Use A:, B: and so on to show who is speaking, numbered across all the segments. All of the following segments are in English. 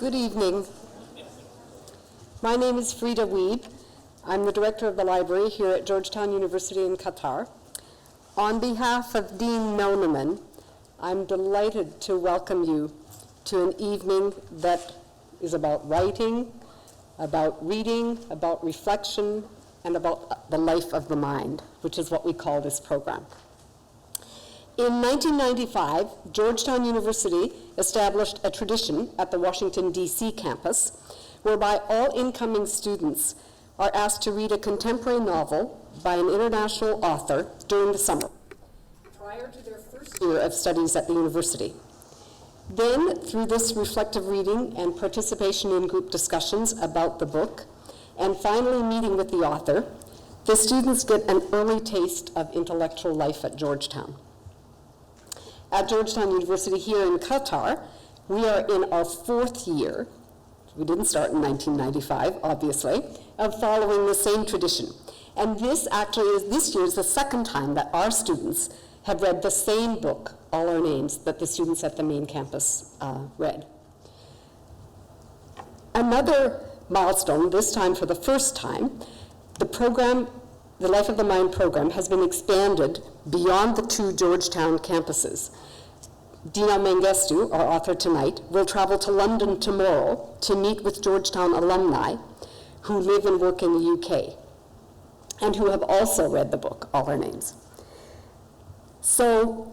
A: Good evening. My name is Frida Weed. I'm the director of the library here at Georgetown University in Qatar. On behalf of Dean Noneman, I'm delighted to welcome you to an evening that is about writing, about reading, about reflection, and about the life of the mind, which is what we call this program. In 1995, Georgetown University established a tradition at the Washington, D.C. campus, whereby all incoming students are asked to read a contemporary novel by an international author during the summer, prior to their first year of studies at the university. Then, through this reflective reading and participation in group discussions about the book, and finally meeting with the author, the students get an early taste of intellectual life at Georgetown. At Georgetown University here in Qatar, we are in our fourth year, we didn't start in 1995, obviously, of following the same tradition. And this year is the second time that our students have read the same book, All Our Names, that the students at the main campus read. Another milestone, this time for the first time, the program, the Life of the Mind program, has been expanded beyond the two Georgetown campuses. Dinaw Mengestu, our author tonight, will travel to London tomorrow to meet with Georgetown alumni who live and work in the UK and who have also read the book, All Our Names. So,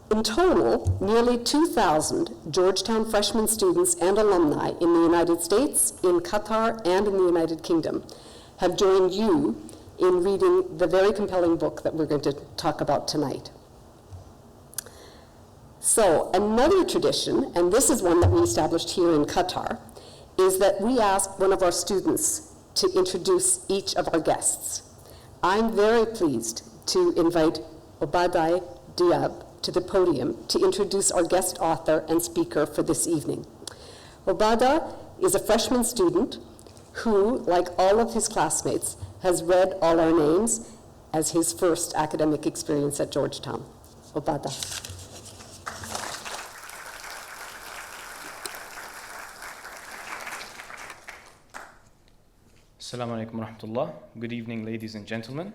A: in total, nearly 2,000 Georgetown freshman students and alumni in the United States, in Qatar, and in the United Kingdom have joined you in reading the very compelling book that we're going to talk about tonight. So, another tradition, and this is one that we established here in Qatar, is that we ask one of our students to introduce each of our guests. I'm very pleased to invite Obadiah Diab to the podium to introduce our guest author and speaker for this evening. Obadiah is a freshman student who, like all of his classmates, has read All Our Names as his first academic experience at Georgetown. Obadiah.
B: Assalamu alaikum wa rahmatullah. Good evening, ladies and gentlemen.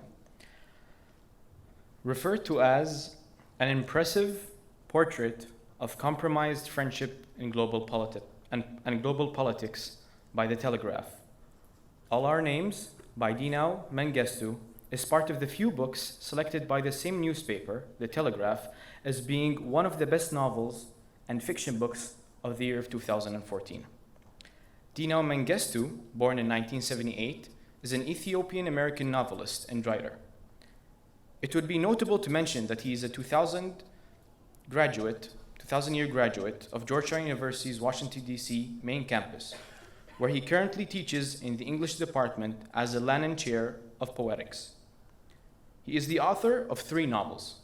B: Referred to as an impressive portrait of compromised friendship in global politics by The Telegraph. All Our Names by Dinaw Mengestu is part of the few books selected by the same newspaper, The Telegraph, as being one of the best novels and fiction books of the year of 2014. Dinaw Mengestu, born in 1978, is an Ethiopian-American novelist and writer. It would be notable to mention that he is a 2000-year graduate of Georgetown University's Washington, D.C. main campus, where he currently teaches in the English department as a Lannan Chair of Poetics. He is the author of 3 novels: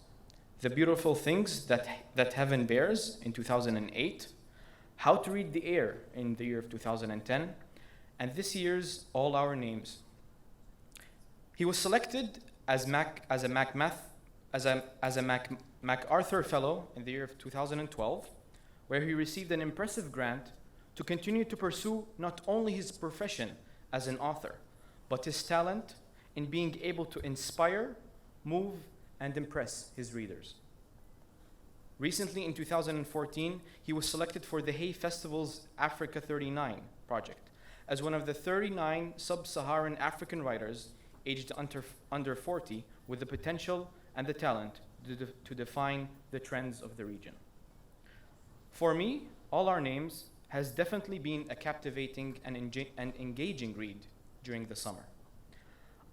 B: The Beautiful Things That Heaven Bears in 2008, How to Read the Air in the year of 2010, and this year's All Our Names. He was selected as a MacArthur Fellow in the year of 2012, where he received an impressive grant to continue to pursue not only his profession as an author, but his talent in being able to inspire, move, and impress his readers. Recently, in 2014, he was selected for the Hay Festival's Africa 39 project as one of the 39 sub-Saharan African writers aged under 40 with the potential and the talent to define the trends of the region. For me, All Our Names has definitely been a captivating and engaging read during the summer.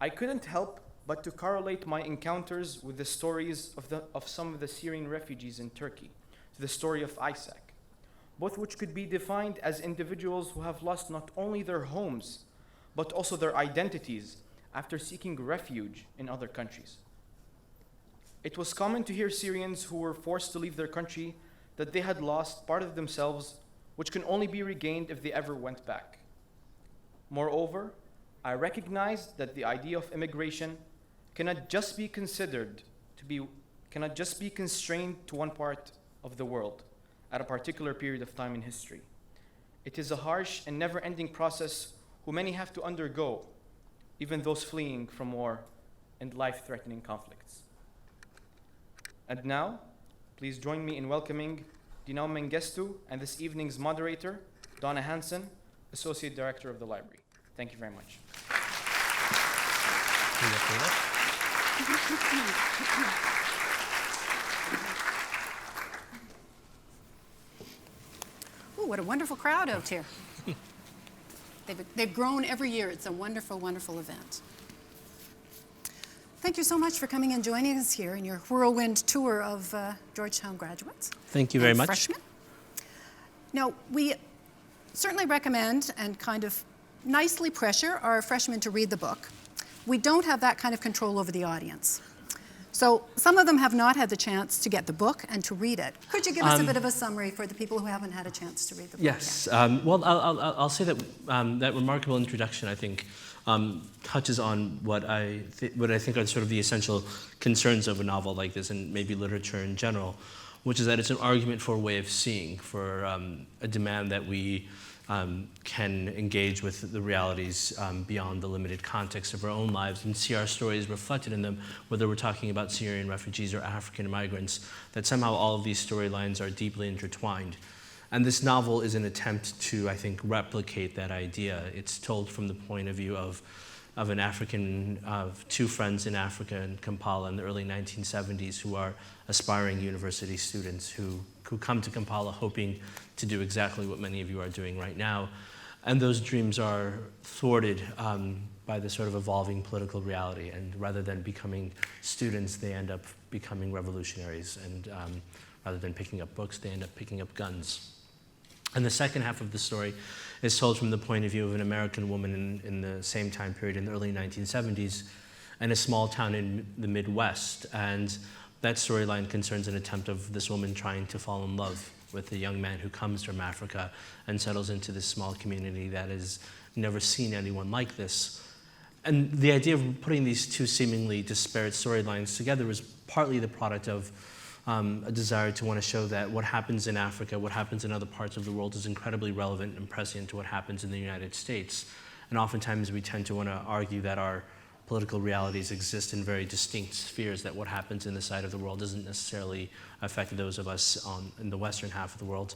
B: I couldn't help but to correlate my encounters with the stories of some of the Syrian refugees in Turkey to the story of Isaac, both which could be defined as individuals who have lost not only their homes, but also their identities after seeking refuge in other countries. It was common to hear Syrians who were forced to leave their country that they had lost part of themselves, which can only be regained if they ever went back. Moreover, I recognized that the idea of immigration cannot just be constrained to one part of the world at a particular period of time in history. It is a harsh and never-ending process who many have to undergo, even those fleeing from war and life-threatening conflicts. And now, please join me in welcoming Dinaw Mengestu and this evening's moderator, Donna Hansen, Associate Director of the Library. Thank you very much.
C: Ooh, what a wonderful crowd out here. They've grown every year. It's a wonderful, wonderful event. Thank you so much for coming and joining us here in your whirlwind tour of Georgetown graduates.
D: Thank you very
C: and
D: much.
C: Freshmen. Now, we certainly recommend and kind of nicely pressure our freshmen to read the book. We don't have that kind of control over the audience. So some of them have not had the chance to get the book and to read it. Could you give us a bit of a summary for the people who haven't had a chance to read the book
D: Yes.
C: yet?
D: Well, I'll say that that remarkable introduction, I think, touches on what I think are sort of the essential concerns of a novel like this, and maybe literature in general, which is that it's an argument for a way of seeing, for a demand that we can engage with the realities beyond the limited context of our own lives and see our stories reflected in them, whether we're talking about Syrian refugees or African migrants, that somehow all of these storylines are deeply intertwined. And this novel is an attempt to, I think, replicate that idea. It's told from the point of view of two friends in Africa, in Kampala in the early 1970s, who are aspiring university students who come to Kampala hoping to do exactly what many of you are doing right now. And those dreams are thwarted by the sort of evolving political reality. And rather than becoming students, they end up becoming revolutionaries. And rather than picking up books, they end up picking up guns. And the second half of the story is told from the point of view of an American woman in the same time period in the early 1970s in a small town in the Midwest. And that storyline concerns an attempt of this woman trying to fall in love with a young man who comes from Africa and settles into this small community that has never seen anyone like this. And the idea of putting these two seemingly disparate storylines together was partly the product of a desire to want to show that what happens in Africa, what happens in other parts of the world is incredibly relevant and prescient to what happens in the United States. And oftentimes we tend to want to argue that our political realities exist in very distinct spheres, that what happens in this side of the world doesn't necessarily affect those of us in the western half of the world.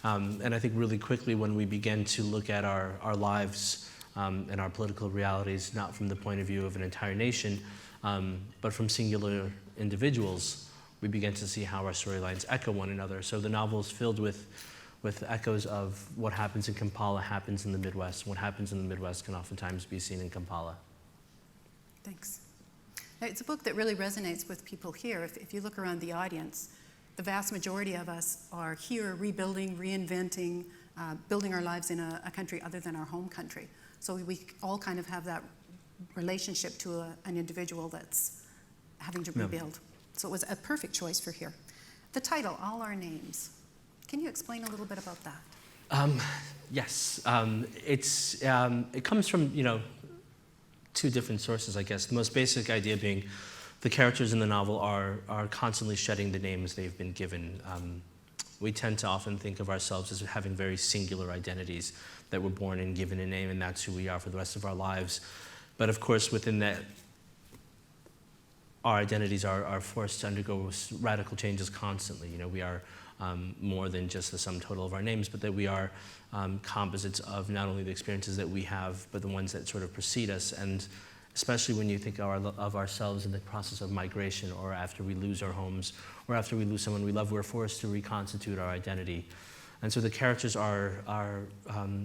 D: And I think really quickly when we begin to look at our lives and our political realities, not from the point of view of an entire nation, but from singular individuals, we begin to see how our storylines echo one another. So the novel is filled with echoes of what happens in Kampala happens in the Midwest. What happens in the Midwest can oftentimes be seen in Kampala.
C: Thanks. It's a book that really resonates with people here. If you look around the audience, the vast majority of us are here rebuilding, reinventing, building our lives in a country other than our home country. So we all kind of have that relationship to an individual that's having to rebuild. So it was a perfect choice for here. The title, All Our Names. Can you explain a little bit about that?
D: Yes. It comes from, two different sources, I guess. The most basic idea being the characters in the novel are constantly shedding the names they've been given. We tend to often think of ourselves as having very singular identities, that we're born and given a name, and that's who we are for the rest of our lives. But of course, within that, our identities are forced to undergo radical changes constantly. We are more than just the sum total of our names, but that we are composites of not only the experiences that we have, but the ones that sort of precede us. And especially when you think of ourselves in the process of migration, or after we lose our homes, or after we lose someone we love, we're forced to reconstitute our identity. And so the characters are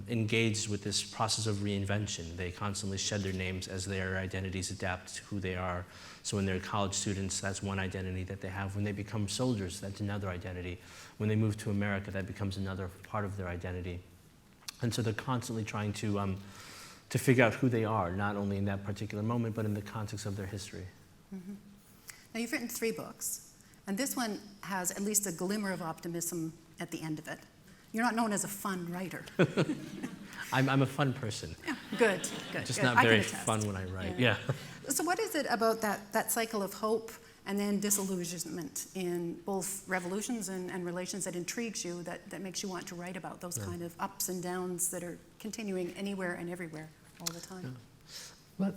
D: engaged with this process of reinvention. They constantly shed their names as their identities adapt to who they are. So when they're college students, that's one identity that they have. When they become soldiers, that's another identity. When they move to America, that becomes another part of their identity. And so they're constantly trying to figure out who they are, not only in that particular moment, but in the context of their history.
C: Mm-hmm. Now, you've written 3 books, and this one has at least a glimmer of optimism at the end of it. You're not known as a fun writer.
D: I'm a fun person.
C: Yeah, good.
D: Just
C: good.
D: not very fun when I write. Yeah.
C: So what is it about that cycle of hope and then disillusionment in both revolutions and relations that intrigues you, that makes you want to write about those kind of ups and downs that are continuing anywhere and everywhere all the time.
D: Yeah. Well,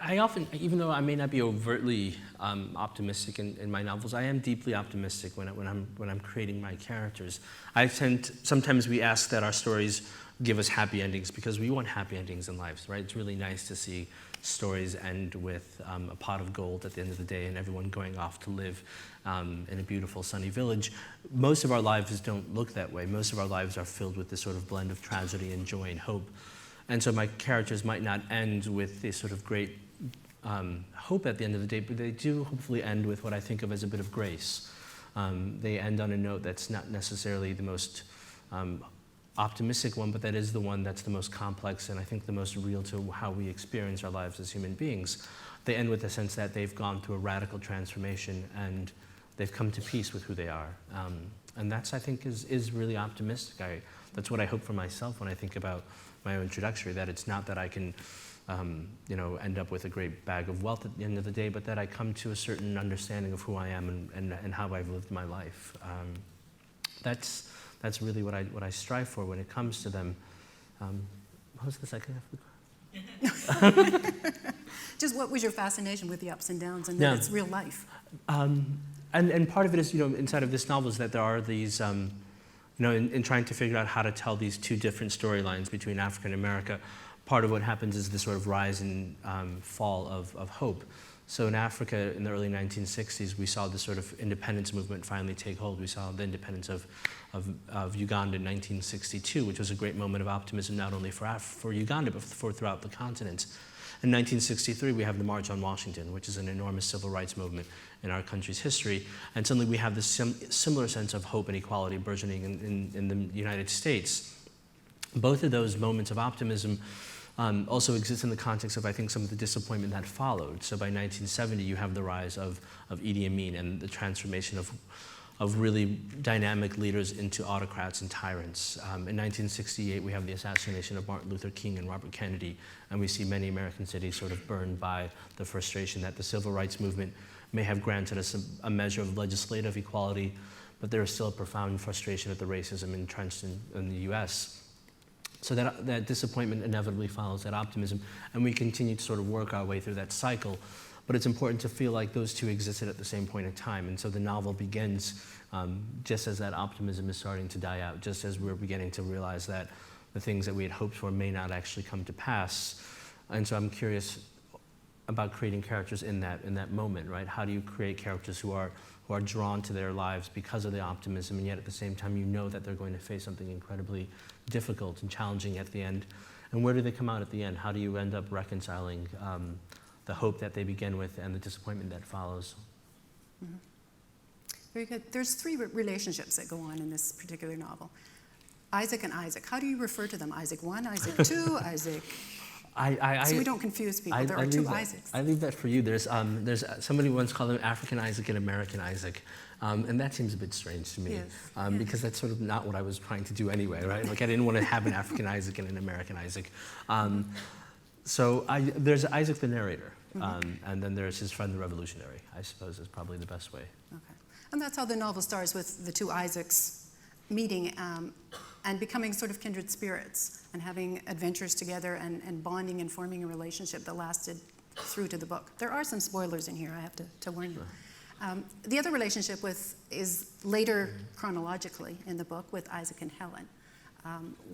D: I often, even though I may not be overtly optimistic in my novels, I am deeply optimistic when I'm creating my characters. Sometimes we ask that our stories give us happy endings because we want happy endings in lives, right? It's really nice to see stories end with a pot of gold at the end of the day and everyone going off to live in a beautiful sunny village. Most of our lives don't look that way. Most of our lives are filled with this sort of blend of tragedy and joy and hope. And so my characters might not end with this sort of great hope at the end of the day, but they do hopefully end with what I think of as a bit of grace. They end on a note that's not necessarily the most optimistic one, but that is the one that's the most complex and I think the most real to how we experience our lives as human beings. They end with the sense that they've gone through a radical transformation and they've come to peace with who they are. And that's, I think, is really optimistic. That's what I hope for myself when I think about my own trajectory, that it's not that I can end up with a great bag of wealth at the end of the day, but that I come to a certain understanding of who I am and how I've lived my life. That's really what I strive for when it comes to them. What was the second half of the question?
C: Just what was your fascination with the ups and downs and that it's real life?
D: And part of it is, inside of this novel is that there are these, in trying to figure out how to tell these two different storylines between Africa and America, part of what happens is this sort of rise and fall of hope. So in Africa in the early 1960s, we saw this sort of independence movement finally take hold. We saw the independence of Uganda in 1962, which was a great moment of optimism not only for Uganda, but for throughout the continent. In 1963, we have the March on Washington, which is an enormous civil rights movement in our country's history. And suddenly we have this similar sense of hope and equality burgeoning in the United States. Both of those moments of optimism also exist in the context of, I think, some of the disappointment that followed. So by 1970, you have the rise of Idi Amin and the transformation of really dynamic leaders into autocrats and tyrants. In 1968, we have the assassination of Martin Luther King and Robert Kennedy, and we see many American cities sort of burned by the frustration that the civil rights movement may have granted us a measure of legislative equality, but there is still a profound frustration at the racism entrenched in the US. So that disappointment inevitably follows that optimism, and we continue to sort of work our way through that cycle. But it's important to feel like those two existed at the same point in time. And so the novel begins just as that optimism is starting to die out, just as we're beginning to realize that the things that we had hoped for may not actually come to pass. And so I'm curious about creating characters in that moment, right? How do you create characters who are drawn to their lives because of the optimism, and yet at the same time you know that they're going to face something incredibly difficult and challenging at the end? And where do they come out at the end? How do you end up reconciling the hope that they begin with and the disappointment that follows?
C: Mm-hmm. Very good. There's three relationships that go on in this particular novel. Isaac and Isaac. How do you refer to them? Isaac 1, Isaac 2, Isaac... so we don't confuse people. There are two Isaacs.
D: I leave that for you. There's somebody once called him African Isaac and American Isaac, and that seems a bit strange to me,
C: yes.
D: Because that's sort of not what I was trying to do anyway, right? Like I didn't want to have an African Isaac and an American Isaac. So there's Isaac the narrator, and then there's his friend the revolutionary, I suppose is probably the best way.
C: Okay. And that's how the novel starts, with the two Isaacs meeting and becoming sort of kindred spirits and having adventures together and bonding and forming a relationship that lasted through to the book. There are some spoilers in here, I have to warn you. The other relationship is later chronologically in the book with Isaac and Helen,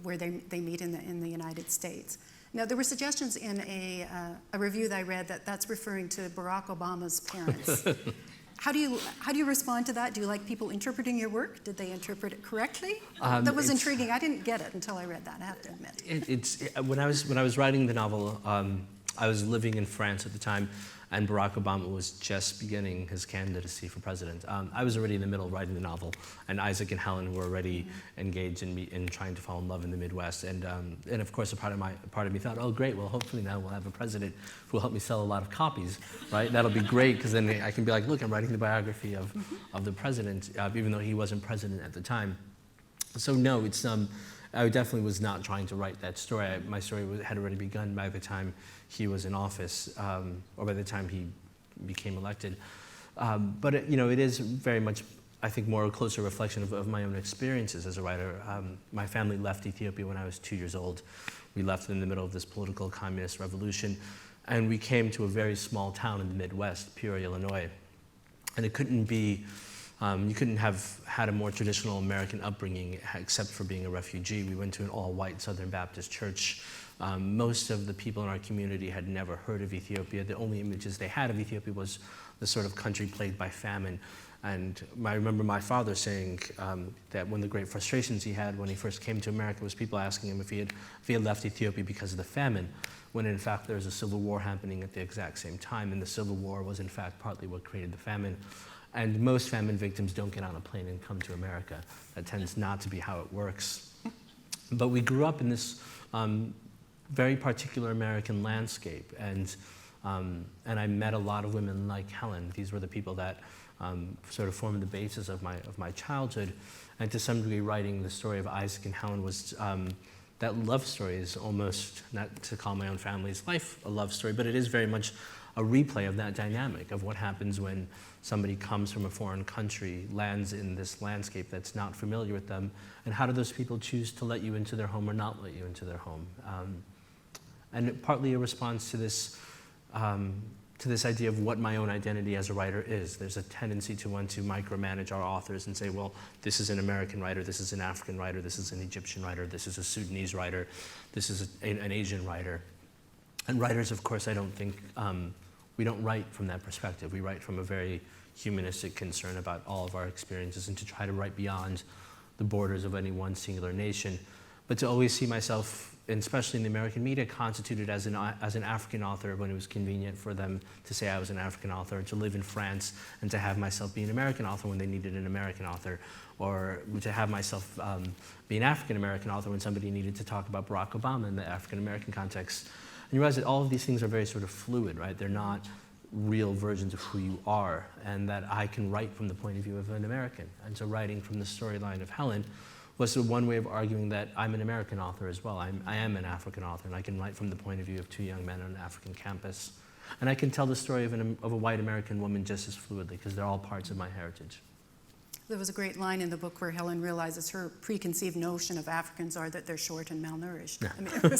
C: where they meet in the United States. Now, there were suggestions in a review that I read that's referring to Barack Obama's parents. How do you respond to that? Do you like people interpreting your work? Did they interpret it correctly? That was intriguing. I didn't get it until I read that, I have to admit.
D: When I was writing the novel, I was living in France at the time, and Barack Obama was just beginning his candidacy for president. I was already in the middle writing the novel, and Isaac and Helen were already engaged in trying to fall in love in the Midwest. And of course, a part of me thought, oh great, well hopefully now we'll have a president who will help me sell a lot of copies, right? That'll be great, because then I can be like, look, I'm writing the biography of the president, even though he wasn't president at the time. So no, it's I definitely was not trying to write that story. My story had already begun by the time he was in office, or by the time he became elected. But it is very much, I think, more a closer reflection of my own experiences as a writer. My family left Ethiopia when I was 2 years old. We left in the middle of this political communist revolution, and we came to a very small town in the Midwest, Peoria, Illinois. And it couldn't be, you couldn't have had a more traditional American upbringing except for being a refugee. We went to an all-white Southern Baptist church. Most of the people in our community had never heard of Ethiopia. The only images they had of Ethiopia was the sort of country plagued by famine. And I remember my father saying that one of the great frustrations he had when he first came to America was people asking him if he had left Ethiopia because of the famine, when in fact there was a civil war happening at the exact same time, and the civil war was in fact partly what created the famine. And most famine victims don't get on a plane and come to America. That tends not to be how it works. But we grew up in this very particular American landscape, and I met a lot of women like Helen. These were the people that sort of formed the basis of my childhood, and to some degree writing the story of Isaac and Helen was, that love story is almost, not to call my own family's life a love story, but it is very much a replay of that dynamic of what happens when somebody comes from a foreign country, lands in this landscape that's not familiar with them, and how do those people choose to let you into their home or not let you into their home. And partly a response to this idea of what my own identity as a writer is. There's a tendency to want to micromanage our authors and say, well, this is an American writer, this is an African writer, this is an Egyptian writer, this is a Sudanese writer, this is an Asian writer. And writers, of course, I don't think, we don't write from that perspective. We write from a very humanistic concern about all of our experiences and to try to write beyond the borders of any one singular nation. But to always see myself, and especially in the American media, constituted as an African author when it was convenient for them to say I was an African author, to live in France and to have myself be an American author when they needed an American author, or to have myself be an African American author when somebody needed to talk about Barack Obama in the African American context. And you realize that all of these things are very sort of fluid, right? They're not real versions of who you are, and that I can write from the point of view of an American. And so writing from the storyline of Helen was one way of arguing that I'm an American author as well. I am an African author, and I can write from the point of view of two young men on an African campus. And I can tell the story of a white American woman just as fluidly, because they're all parts of my heritage.
C: There was a great line in the book where Helen realizes her preconceived notion of Africans are that they're short and malnourished.
D: Yeah.
C: I mean,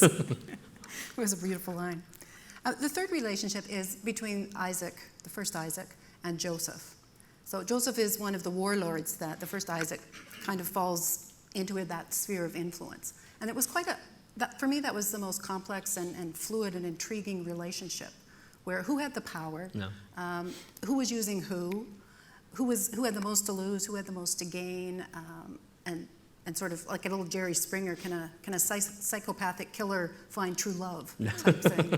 C: it was a beautiful line. The third relationship is between Isaac, the first Isaac, and Joseph. So Joseph is one of the warlords that the first Isaac kind of falls into that sphere of influence. And it was quite for me, that was the most complex and fluid and intriguing relationship, where who had the power, who was using who had the most to lose, who had the most to gain, and sort of like a little Jerry Springer, can a psychopathic killer find true love type thing.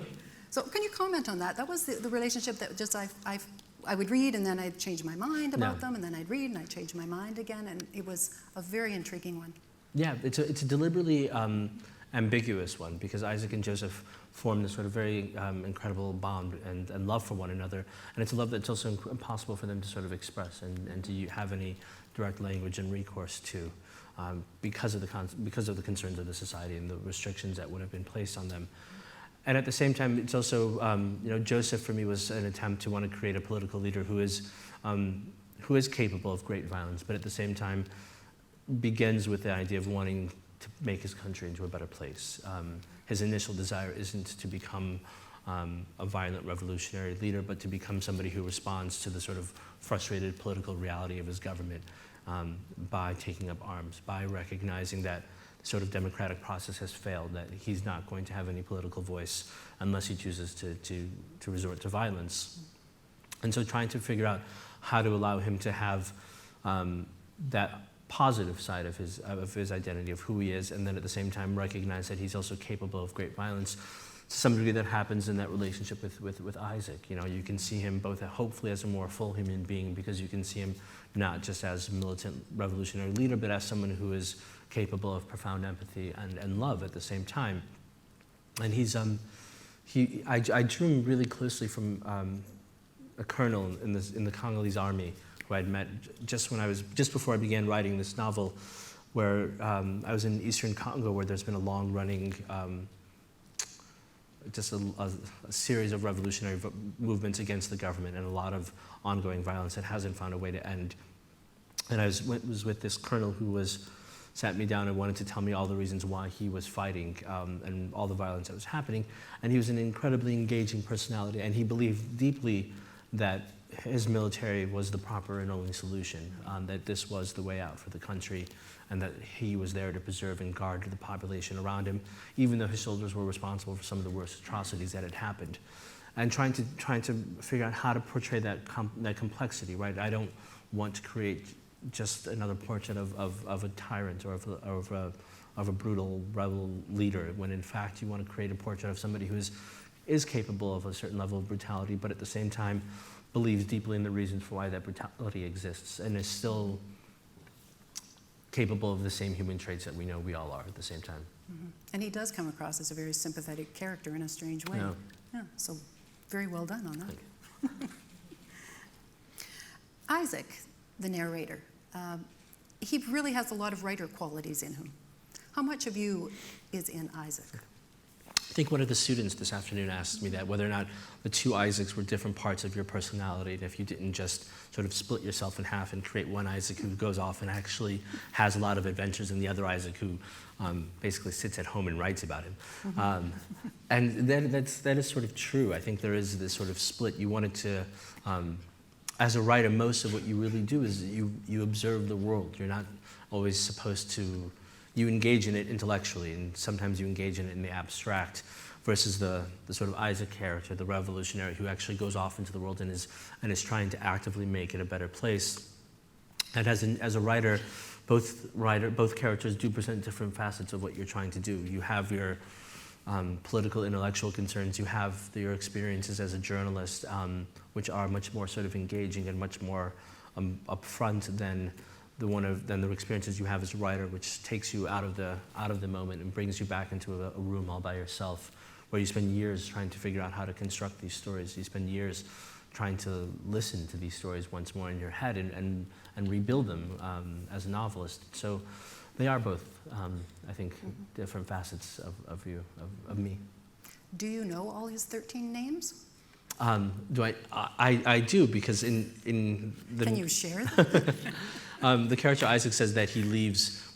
C: So can you comment on that? That was the relationship that just I would read and then I'd change my mind about them, and then I'd read and I'd change my mind again, and it was a very intriguing one. Yeah,
D: it's a deliberately ambiguous one, because Isaac and Joseph form this sort of very incredible bond and love for one another, and it's a love that's also impossible for them to sort of express and to have any direct language and recourse to, because of the concerns of the society and the restrictions that would have been placed on them. And at the same time, it's also, Joseph for me was an attempt to want to create a political leader who is capable of great violence, but at the same time begins with the idea of wanting to make his country into a better place. His initial desire isn't to become a violent revolutionary leader, but to become somebody who responds to the sort of frustrated political reality of his government by taking up arms, by recognizing that sort of democratic process has failed, that he's not going to have any political voice unless he chooses to resort to violence. And so trying to figure out how to allow him to have that positive side of his identity, of who he is, and then at the same time recognize that he's also capable of great violence. To some degree that happens in that relationship with Isaac. You can see him both hopefully as a more full human being, because you can see him not just as a militant revolutionary leader, but as someone who is capable of profound empathy and love at the same time. And I drew him really closely from a colonel in the Congolese army who I'd met just before I began writing this novel, where I was in eastern Congo, where there's been a long-running just a series of revolutionary movements against the government and a lot of ongoing violence that hasn't found a way to end. And I was with this colonel who sat me down and wanted to tell me all the reasons why he was fighting and all the violence that was happening. And he was an incredibly engaging personality, and he believed deeply that his military was the proper and only solution, that this was the way out for the country, and that he was there to preserve and guard the population around him, even though his soldiers were responsible for some of the worst atrocities that had happened. And trying to figure out how to portray that complexity, right? I don't want to create just another portrait of a tyrant or of a brutal rebel leader, when in fact you want to create a portrait of somebody who is capable of a certain level of brutality, but at the same time believes deeply in the reasons for why that brutality exists, and is still capable of the same human traits that we know we all are at the same time.
C: Mm-hmm. And he does come across as a very sympathetic character in a strange way.
D: Yeah.
C: Yeah, so very well done on that. Isaac, the narrator, he really has a lot of writer qualities in him. How much of you is in Isaac?
D: I think one of the students this afternoon asked me that, whether or not the two Isaacs were different parts of your personality, and if you didn't just sort of split yourself in half and create one Isaac who goes off and actually has a lot of adventures, and the other Isaac who basically sits at home and writes about him. Mm-hmm. And that is sort of true. I think there is this sort of split. You wanted to, as a writer, most of what you really do is you observe the world. You're not always supposed to. You engage in it intellectually, and sometimes you engage in it in the abstract, versus the sort of Isaac character, the revolutionary who actually goes off into the world and is trying to actively make it a better place. And as a writer, both characters do present different facets of what you're trying to do. You have your political, intellectual concerns. You have your experiences as a journalist, which are much more sort of engaging and much more upfront than the experiences you have as a writer, which takes you out of the moment and brings you back into a room all by yourself, where you spend years trying to figure out how to construct these stories. You spend years trying to listen to these stories once more in your head and rebuild them as a novelist. So they are both, I think, different facets of you, of me.
C: Do you know all his 13 names?
D: I do, because in the...
C: Can you share them?
D: The character Isaac says that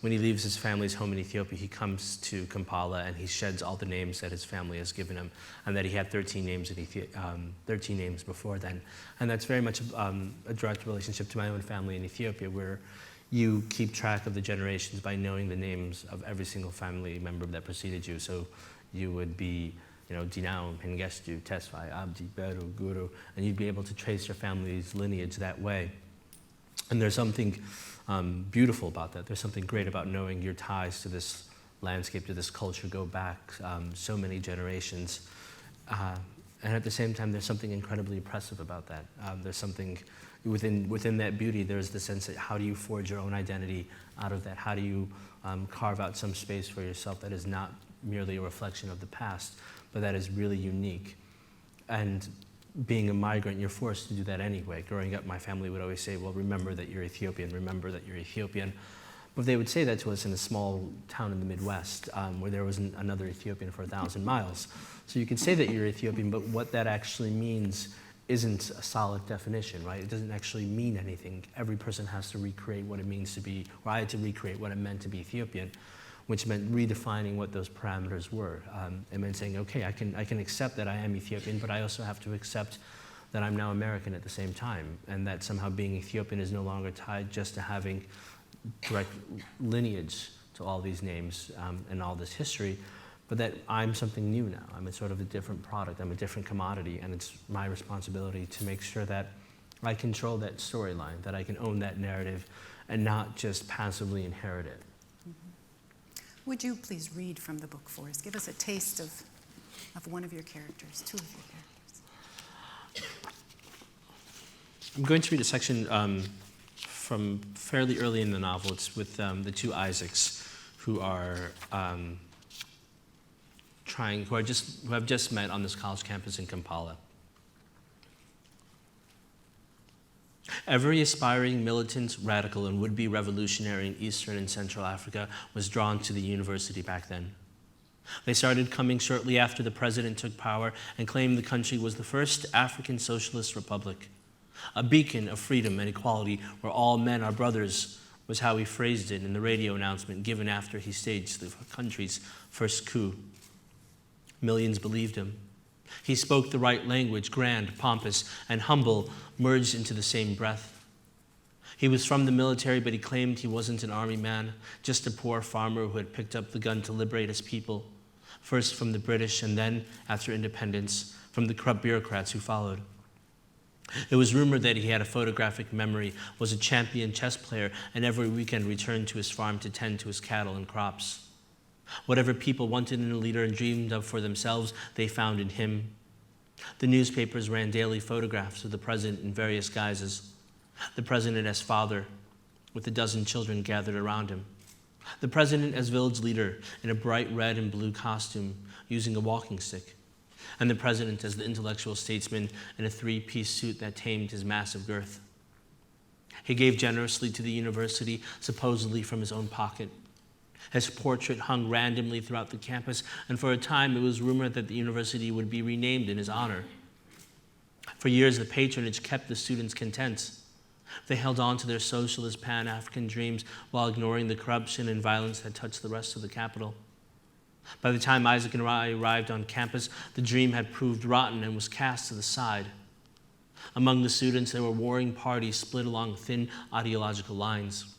D: when he leaves his family's home in Ethiopia, he comes to Kampala and he sheds all the names that his family has given him, and that he had 13 names 13 names before then. And that's very much a direct relationship to my own family in Ethiopia, where you keep track of the generations by knowing the names of every single family member that preceded you. So you would be, Dinaw Mengestu, Tesfai, Abdi, Beru, Guru, and you'd be able to trace your family's lineage that way. And there's something beautiful about that. There's something great about knowing your ties to this landscape, to this culture, go back so many generations. And at the same time, there's something incredibly oppressive about that. There's something within that beauty. There's the sense that how do you forge your own identity out of that? How do you carve out some space for yourself that is not merely a reflection of the past, but that is really unique? And being a migrant, you're forced to do that anyway. Growing up, my family would always say, well, remember that you're Ethiopian, remember that you're Ethiopian. But they would say that to us in a small town in the Midwest, where there wasn't another Ethiopian for 1,000 miles. So you can say that you're Ethiopian, but what that actually means isn't a solid definition, right? It doesn't actually mean anything. Every person has to recreate what it means to be, or I had to recreate what it meant to be Ethiopian, which meant redefining what those parameters were. It meant saying, okay, I can accept that I am Ethiopian, but I also have to accept that I'm now American at the same time, and that somehow being Ethiopian is no longer tied just to having direct lineage to all these names and all this history, but that I'm something new now. I'm a sort of a different product. I'm a different commodity, and it's my responsibility to make sure that I control that storyline, that I can own that narrative, and not just passively inherit it.
C: Would you please read from the book for us? Give us a taste of one of your characters, two of your characters.
D: I'm going to read a section from fairly early in the novel. It's with the two Isaacs who are who have just met on this college campus in Kampala. Every aspiring militant, radical, and would-be revolutionary in Eastern and Central Africa was drawn to the university back then. They started coming shortly after the president took power and claimed the country was the first African socialist republic, a beacon of freedom and equality where all men are brothers, was how he phrased it in the radio announcement given after he staged the country's first coup. Millions believed him. He spoke the right language, grand, pompous, and humble, merged into the same breath. He was from the military, but he claimed he wasn't an army man, just a poor farmer who had picked up the gun to liberate his people, first from the British and then, after independence, from the corrupt bureaucrats who followed. It was rumored that he had a photographic memory, was a champion chess player, and every weekend returned to his farm to tend to his cattle and crops. Whatever people wanted in a leader and dreamed of for themselves, they found in him. The newspapers ran daily photographs of the president in various guises. The president as father, with a dozen children gathered around him. The president as village leader in a bright red and blue costume, using a walking stick. And the president as the intellectual statesman in a three-piece suit that tamed his massive girth. He gave generously to the university, supposedly from his own pocket. His portrait hung randomly throughout the campus, and for a time it was rumored that the university would be renamed in his honor. For years, the patronage kept the students content. They held on to their socialist Pan-African dreams while ignoring the corruption and violence that touched the rest of the capital. By the time Isaac and I arrived on campus, the dream had proved rotten and was cast to the side. Among the students, there were warring parties split along thin ideological lines.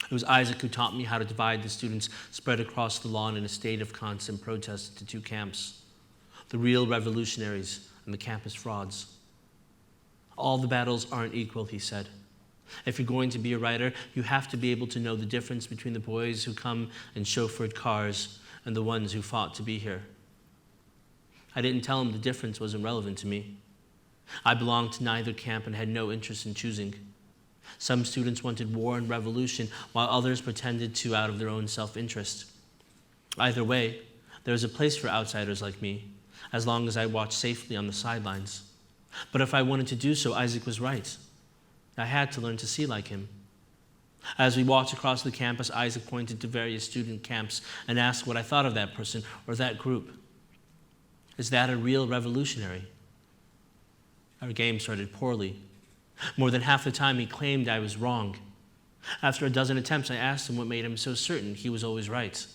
D: It was Isaac who taught me how to divide the students spread across the lawn in a state of constant protest into two camps, the real revolutionaries and the campus frauds. All the battles aren't equal, he said. If you're going to be a writer, you have to be able to know the difference between the boys who come in chauffeured cars and the ones who fought to be here. I didn't tell him the difference wasn't relevant to me. I belonged to neither camp and had no interest in choosing. Some students wanted war and revolution, while others pretended to out of their own self-interest. Either way, there was a place for outsiders like me, as long as I watched safely on the sidelines. But if I wanted to do so, Isaac was right. I had to learn to see like him. As we walked across the campus, Isaac pointed to various student camps and asked what I thought of that person or that group. Is that a real revolutionary? Our game started poorly. More than half the time, he claimed I was wrong. After a dozen attempts, I asked him what made him so certain he was always right.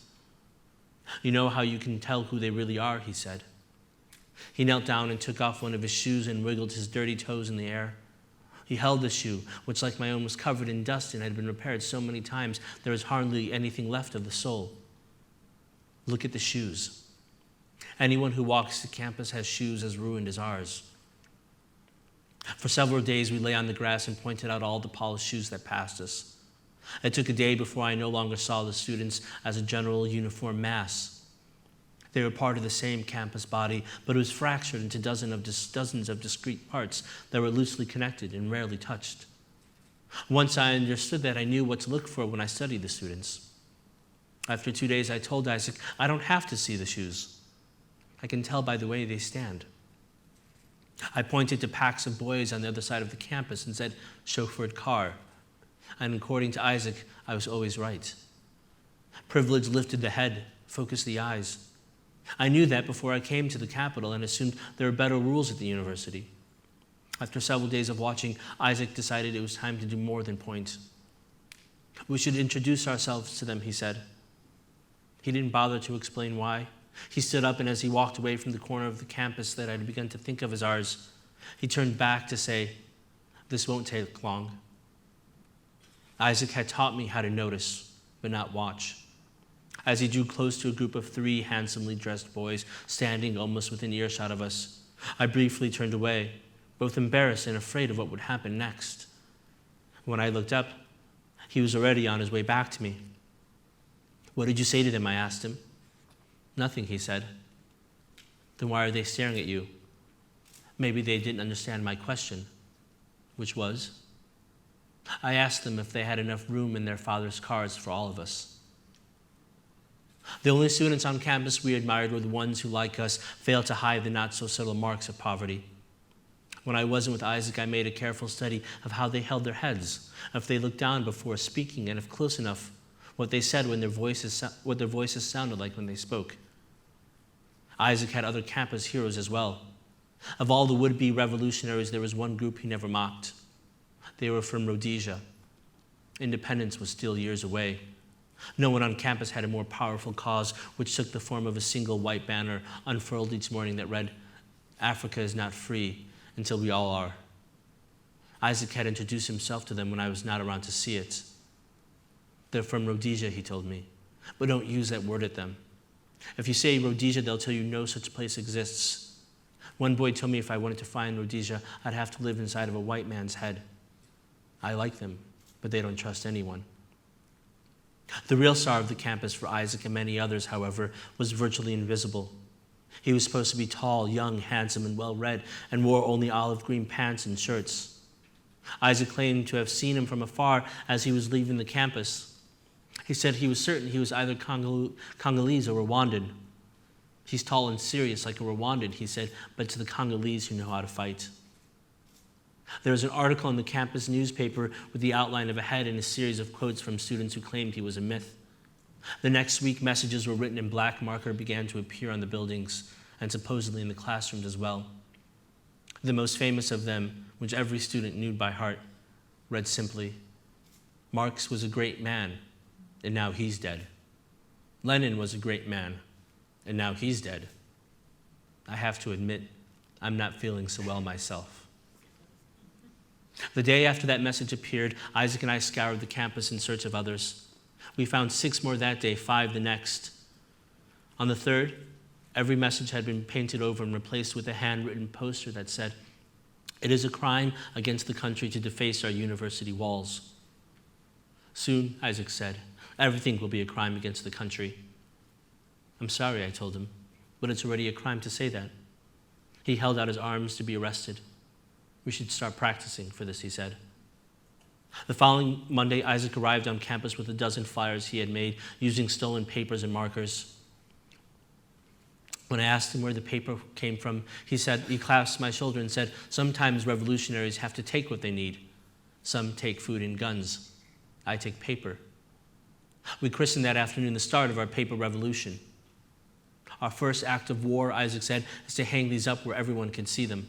D: You know how you can tell who they really are, he said. He knelt down and took off one of his shoes and wiggled his dirty toes in the air. He held the shoe, which like my own was covered in dust and had been repaired so many times there was hardly anything left of the sole. Look at the shoes. Anyone who walks the campus has shoes as ruined as ours. For several days we lay on the grass and pointed out all the polished shoes that passed us. It took a day before I no longer saw the students as a general uniform mass. They were part of the same campus body, but it was fractured into dozens of discrete parts that were loosely connected and rarely touched. Once I understood that, I knew what to look for when I studied the students. After 2 days, I told Isaac, I don't have to see the shoes. I can tell by the way they stand. I pointed to packs of boys on the other side of the campus and said, chauffeured car. And according to Isaac, I was always right. Privilege lifted the head, focused the eyes. I knew that before I came to the capital and assumed there were better rules at the university. After several days of watching, Isaac decided it was time to do more than point. We should introduce ourselves to them, he said. He didn't bother to explain why. He stood up, and as he walked away from the corner of the campus that I had begun to think of as ours, he turned back to say, "This won't take long." Isaac had taught me how to notice, but not watch. As he drew close to a group of 3 handsomely dressed boys standing almost within earshot of us, I briefly turned away, both embarrassed and afraid of what would happen next. When I looked up, he was already on his way back to me. "What did you say to them?" I asked him. "Nothing," he said. "Then why are they staring at you?" Maybe they didn't understand my question, which was, I asked them if they had enough room in their father's cars for all of us. The only students on campus we admired were the ones who, like us, failed to hide the not-so-subtle marks of poverty. When I wasn't with Isaac, I made a careful study of how they held their heads, if they looked down before speaking, and if close enough, what they said when what their voices sounded like when they spoke. Isaac had other campus heroes as well. Of all the would-be revolutionaries, there was one group he never mocked. They were from Rhodesia. Independence was still years away. No one on campus had a more powerful cause, which took the form of a single white banner unfurled each morning that read, "Africa is not free until we all are." Isaac had introduced himself to them when I was not around to see it. "They're from Rhodesia," he told me, "but don't use that word at them. If you say Rhodesia, they'll tell you no such place exists. One boy told me if I wanted to find Rhodesia, I'd have to live inside of a white man's head. I like them, but they don't trust anyone." The real star of the campus for Isaac and many others, however, was virtually invisible. He was supposed to be tall, young, handsome, and well-read, and wore only olive green pants and shirts. Isaac claimed to have seen him from afar as he was leaving the campus. He said he was certain he was either Congolese or Rwandan. "He's tall and serious like a Rwandan," he said, "but to the Congolese who know how to fight." There was an article in the campus newspaper with the outline of a head and a series of quotes from students who claimed he was a myth. The next week, messages were written in black marker began to appear on the buildings and supposedly in the classrooms as well. The most famous of them, which every student knew by heart, read simply, "Marx was a great man, and now he's dead. Lenin was a great man, and now he's dead. I have to admit, I'm not feeling so well myself." The day after that message appeared, Isaac and I scoured the campus in search of others. We found 6 more that day, 5 the next. On the 3rd, every message had been painted over and replaced with a handwritten poster that said, "It is a crime against the country to deface our university walls." "Soon," Isaac said, "everything will be a crime against the country." "I'm sorry," I told him, "but it's already a crime to say that." He held out his arms to be arrested. "We should start practicing for this," he said. The following Monday, Isaac arrived on campus with a dozen flyers he had made using stolen papers and markers. When I asked him where the paper came from, he clasped my shoulder and said, "Sometimes revolutionaries have to take what they need. Some take food and guns. I take paper." We christened that afternoon the start of our paper revolution. "Our first act of war," Isaac said, "is to hang these up where everyone can see them."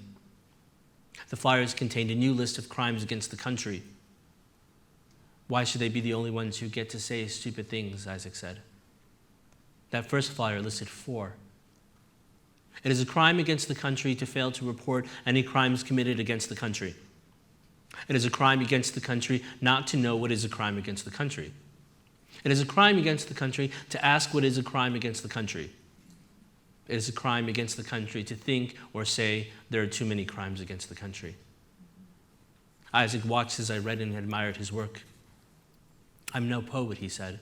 D: The flyers contained a new list of crimes against the country. "Why should they be the only ones who get to say stupid things?" Isaac said. That first flyer listed 4. "It is a crime against the country to fail to report any crimes committed against the country. It is a crime against the country not to know what is a crime against the country. It is a crime against the country to ask what is a crime against the country. It is a crime against the country to think or say there are too many crimes against the country." Isaac watched as I read and admired his work. "I'm no poet," he said,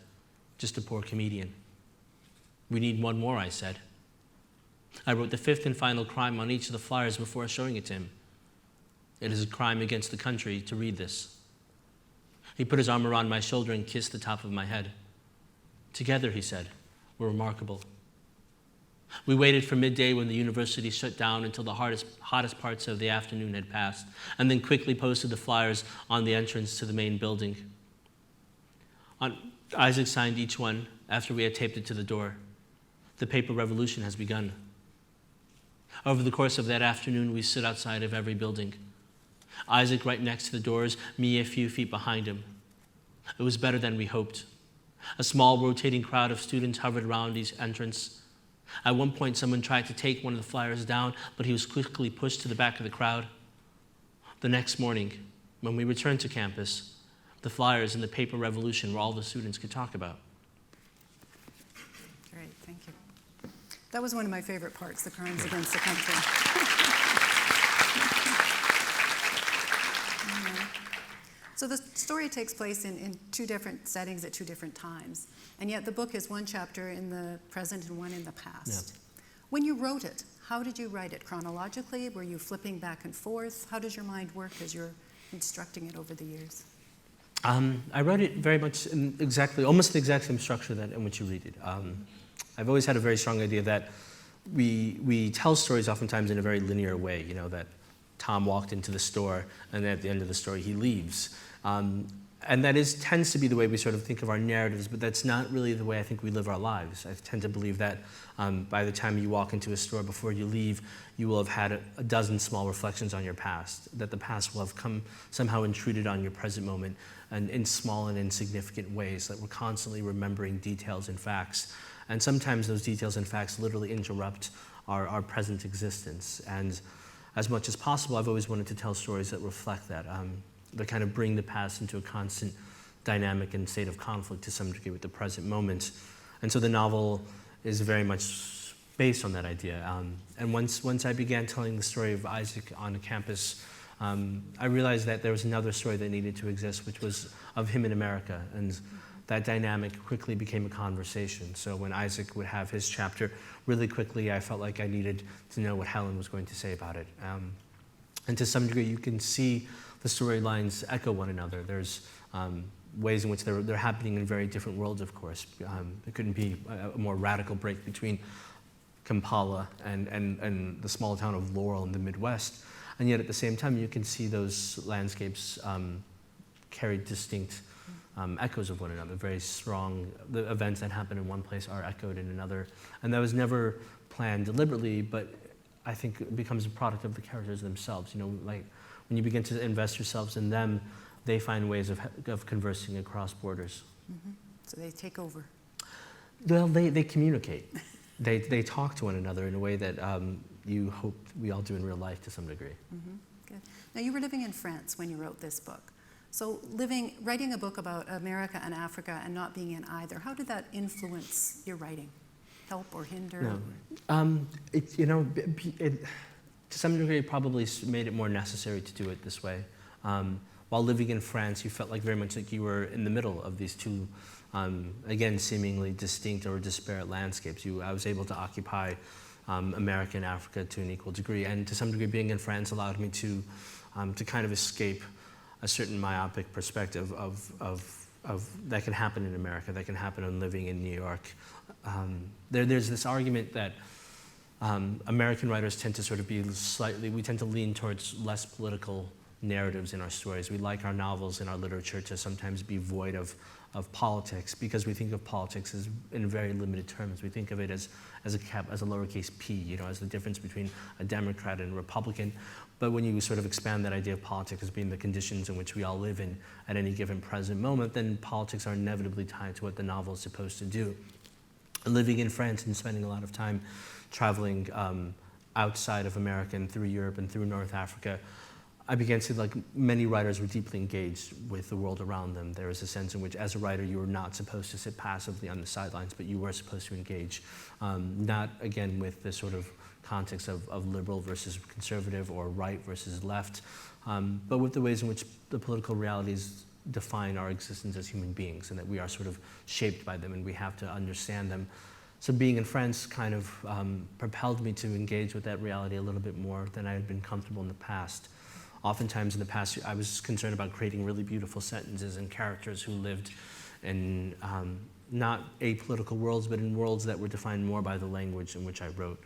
D: "just a poor comedian." "We need one more," I said. I wrote the 5th and final crime on each of the flyers before showing it to him. "It is a crime against the country to read this." He put his arm around my shoulder and kissed the top of my head. "Together," he said, "we're remarkable." We waited for midday when the university shut down until the hottest parts of the afternoon had passed, and then quickly posted the flyers on the entrance to the main building. Isaac signed each one after we had taped it to the door. "The paper revolution has begun." Over the course of that afternoon, we stood outside of every building. Isaac right next to the doors, me a few feet behind him. It was better than we hoped. A small rotating crowd of students hovered around each entrance. At one point, someone tried to take one of the flyers down, but he was quickly pushed to the back of the crowd. The next morning, when we returned to campus, the flyers and the paper revolution were all the students could talk about.
C: Great, thank you. That was one of my favorite parts, the crimes against the country. So the story takes place in 2 different settings at 2 different times, and yet the book is 1 chapter in the present and 1 in the past.
D: Yeah.
C: When you wrote it, how did you write it? Chronologically? Were you flipping back and forth? How does your mind work as you're constructing it over the years?
D: I wrote it very much in almost the exact same structure in which you read it. I've always had a very strong idea that we tell stories oftentimes in a very linear way, that Tom walked into the store and at the end of the story he leaves. And that tends to be the way we sort of think of our narratives, but that's not really the way I think we live our lives. I tend to believe that by the time you walk into a store, before you leave, you will have had a dozen small reflections on your past, that the past will have come somehow intruded on your present moment and in small and insignificant ways, that we're constantly remembering details and facts. And sometimes those details and facts literally interrupt our present existence. And as much as possible, I've always wanted to tell stories that reflect that. That kind of bring the past into a constant dynamic and state of conflict to some degree with the present moment. And so the novel is very much based on that idea. And once I began telling the story of Isaac on the campus, I realized that there was another story that needed to exist, which was of him in America. And that dynamic quickly became a conversation. So when Isaac would have his chapter, really quickly I felt like I needed to know what Helen was going to say about it. And to some degree, you can see the storylines echo one another. There's ways in which they're happening in very different worlds, of course. There couldn't be a more radical break between Kampala and the small town of Laurel in the Midwest. And yet at the same time, you can see those landscapes carry distinct echoes of one another, very strong. The events that happen in one place are echoed in another. And that was never planned deliberately, but I think it becomes a product of the characters themselves. You know, like when you begin to invest yourselves in them, they find ways of conversing across borders.
C: Mm-hmm. So they take over.
D: Well, they communicate. They talk to one another in a way that you hope we all do in real life to some degree.
C: Mm-hmm. Good. Now, you were living in France when you wrote this book. So writing a book about America and Africa and not being in either, how did that influence your writing? Help or hinder?
D: No. To some degree, it probably made it more necessary to do it this way. While living in France, you felt like very much like you were in the middle of these two, again, seemingly distinct or disparate landscapes. I was able to occupy America and Africa to an equal degree, and to some degree, being in France allowed me to kind of escape a certain myopic perspective of that can happen in America, that can happen in living in New York. There's this argument that American writers tend to sort of we tend to lean towards less political narratives in our stories. We like our novels and our literature to sometimes be void of politics, because we think of politics as in very limited terms. We think of it as a lowercase p, you know, as the difference between a Democrat and a Republican. But when you sort of expand that idea of politics as being the conditions in which we all live in at any given present moment, then politics are inevitably tied to what the novel is supposed to do. Living in France and spending a lot of time traveling outside of America and through Europe and through North Africa, I began to see like many writers were deeply engaged with the world around them. There was a sense in which, as a writer, you were not supposed to sit passively on the sidelines, but you were supposed to engage. Not, again, with the sort of context of liberal versus conservative or right versus left, but with the ways in which the political realities define our existence as human beings, and that we are sort of shaped by them and we have to understand them. So being in France kind of propelled me to engage with that reality a little bit more than I had been comfortable in the past. Oftentimes in the past, I was concerned about creating really beautiful sentences and characters who lived in not apolitical worlds, but in worlds that were defined more by the language in which I wrote.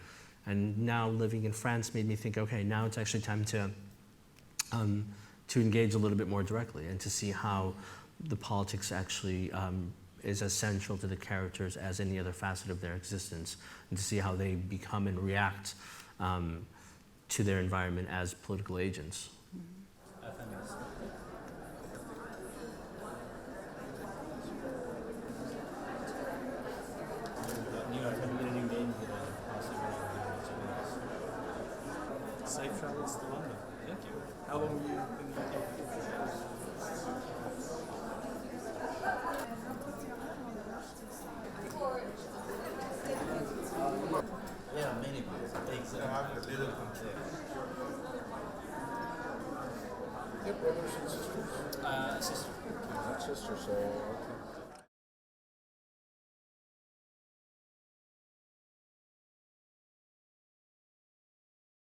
D: And now living in France made me think, okay, now it's actually time to engage a little bit more directly and to see how the politics actually is as central to the characters as any other facet of their existence, and to see how they become and react to their environment as political agents.
E: Safe travels to London. Thank you. How long were you in the UK?
F: Yeah, many things. I have a little complaint.
G: Your brothers and sisters?
E: Sister.
G: Not sisters, so okay.